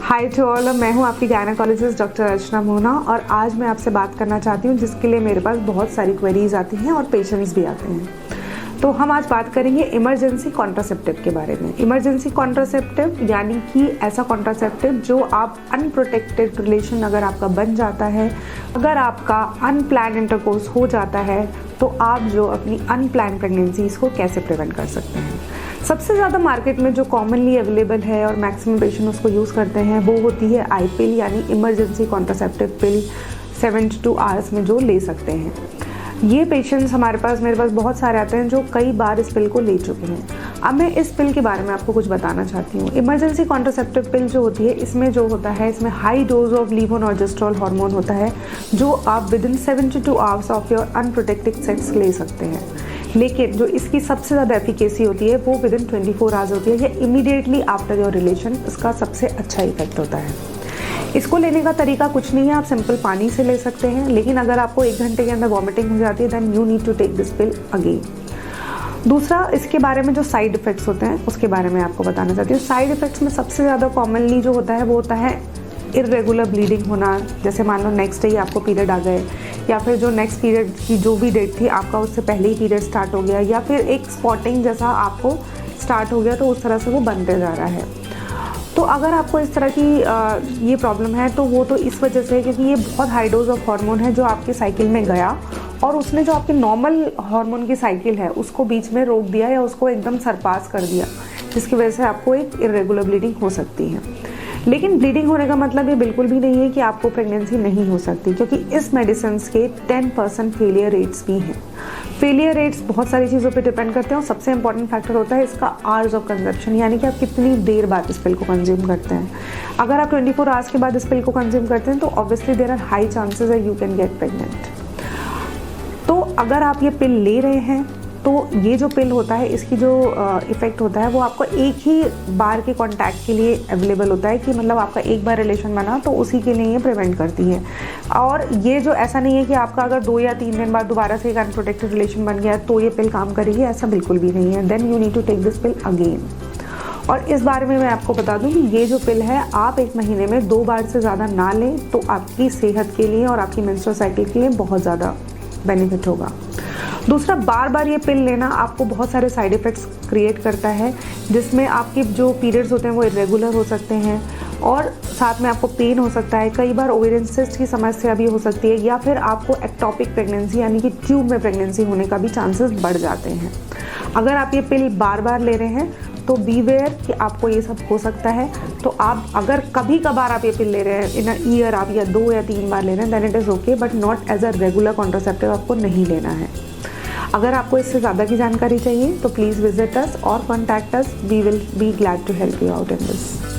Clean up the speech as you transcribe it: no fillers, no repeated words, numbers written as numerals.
Hi to all, मैं हूं आपकी गायनेकोलॉजिस्ट डॉक्टर अर्चना मोहना और आज मैं आपसे बात करना चाहती हूं जिसके लिए मेरे पास बहुत सारी क्वेरीज आती हैं और पेशेंट्स भी आते हैं। तो हम आज बात करेंगे इमरजेंसी कॉन्ट्रासेप्टिव के बारे में। इमरजेंसी कॉन्ट्रासेप्टिव यानी कि ऐसा कॉन्ट्रासेप्टिव जो आप अनप्रोटेक्टेड रिलेशन अगर आपका बन जाता है, अगर आपका अनप्लान इंटरकोर्स हो जाता है, तो आप जो अपनी अनप्लान प्रेगनेंसीज को कैसे प्रिवेंट कर सकते हैं। सबसे ज़्यादा मार्केट में जो कॉमनली अवेलेबल है और मैक्सिमम पेशेंट उसको यूज़ करते हैं वो होती है आई पिल यानी इमरजेंसी कॉन्ट्रासेप्टिव पिल 72 आवर्स में जो ले सकते हैं। ये पेशेंट्स मेरे पास बहुत सारे आते हैं जो कई बार इस पिल को ले चुके हैं। अब मैं इस पिल के बारे में आपको कुछ बताना चाहती हूँ। इमरजेंसी कॉन्ट्रासेप्टिव पिल जो होती है, इसमें जो होता है, इसमें हाई डोज ऑफ लीवोनॉर्जेस्ट्रॉल हार्मोन होता है जो आप with in 72 hours of your unprotected sex ले सकते हैं। लेकिन जो इसकी सबसे ज़्यादा एफिकेसी होती है वो विद इन 24 आवर्स होती है, या इमीडिएटली आफ्टर योर रिलेशन इसका सबसे अच्छा इफेक्ट होता है। इसको लेने का तरीका कुछ नहीं है, आप सिंपल पानी से ले सकते हैं, लेकिन अगर आपको 1 घंटे के अंदर वॉमिटिंग हो जाती है then you need to take this pill again. दूसरा, इसके बारे में जो साइड इफ़ेक्ट्स होते हैं उसके बारे में आपको बताना चाहती हूँ। साइड इफ़ेक्ट्स में सबसे ज़्यादा कॉमनली जो होता है वो होता है इरेगुलर ब्लीडिंग होना। जैसे मान लो नेक्स्ट डे आपको पीरियड आ गए, या फिर जो नेक्स्ट पीरियड की जो भी डेट थी आपका उससे पहले ही पीरियड स्टार्ट हो गया, या फिर एक स्पॉटिंग जैसा आपको स्टार्ट हो गया, तो उस तरह से वो बनते जा रहा है। तो अगर आपको इस तरह की ये प्रॉब्लम है तो वो तो इस वजह से क्योंकि ये बहुत हाई डोज ऑफ हार्मोन है जो आपके साइकिल में गया और उसने जो आपके नॉर्मल हार्मोन की साइकिल है उसको बीच में रोक दिया या उसको एकदम सरपास कर दिया, जिसकी वजह से आपको एक इरेगुलर ब्लीडिंग हो सकती है। लेकिन ब्लीडिंग होने का मतलब ये बिल्कुल भी नहीं है कि आपको प्रेगनेंसी नहीं हो सकती, क्योंकि इस मेडिसिन के 10% फेलियर रेट्स भी हैं। फेलियर रेट्स बहुत सारी चीज़ों पे डिपेंड करते हैं और सबसे इंपॉर्टेंट फैक्टर होता है इसका आवर्स ऑफ कंजप्शन, यानी कि आप कितनी देर बाद इस पिल को कंज्यूम करते हैं। अगर आप 24 आवर्स के बाद इस पिल को कंज्यूम करते हैं तो obviously there are high chances है यू कैन गेट प्रेग्नेंट। तो अगर आप ये पिल ले रहे हैं तो ये जो पिल होता है इसकी जो इफ़ेक्ट होता है वो आपको एक ही बार के कांटेक्ट के लिए अवेलेबल होता है, कि मतलब आपका एक बार रिलेशन बना तो उसी के लिए ये प्रिवेंट करती है। और ये जो ऐसा नहीं है कि आपका अगर 2 या 3 दिन बाद दोबारा से एक अनप्रोटेक्टेड रिलेशन बन गया तो ये पिल काम करेगी, ऐसा बिल्कुल भी नहीं है। Then you need to take this pill again. और इस बारे में मैं आपको बता दूं कि ये जो पिल है आप 1 महीने में 2 बार से ज़्यादा ना लें तो आपकी सेहत के लिए और आपकी मेंस्ट्रुअल साइकिल के लिए बहुत ज़्यादा बेनिफिट होगा। दूसरा, बार बार ये पिल लेना आपको बहुत सारे साइड इफ़ेक्ट्स क्रिएट करता है, जिसमें आपके जो पीरियड्स होते हैं वो इरेगुलर हो सकते हैं और साथ में आपको पेन हो सकता है। कई बार ओवेरियन सिस्ट की समस्या भी हो सकती है, या फिर आपको एक्टोपिक प्रेगनेंसी यानी कि ट्यूब में प्रेगनेंसी होने का भी चांसेस बढ़ जाते हैं। अगर आप ये पिल बार बार ले रहे हैं तो बी वेयर कि आपको ये सब हो सकता है। तो आप अगर कभी कभार आप ये पिल ले रहे हैं, इन अ ईयर आप या 2 या 3 बार ले रहे हैं, then it is okay, but not as a regular contraceptive आपको नहीं लेना है। अगर आपको इससे ज़्यादा की जानकारी चाहिए तो प्लीज़ विजिट अस और contact us, we will be glad to help you out in this.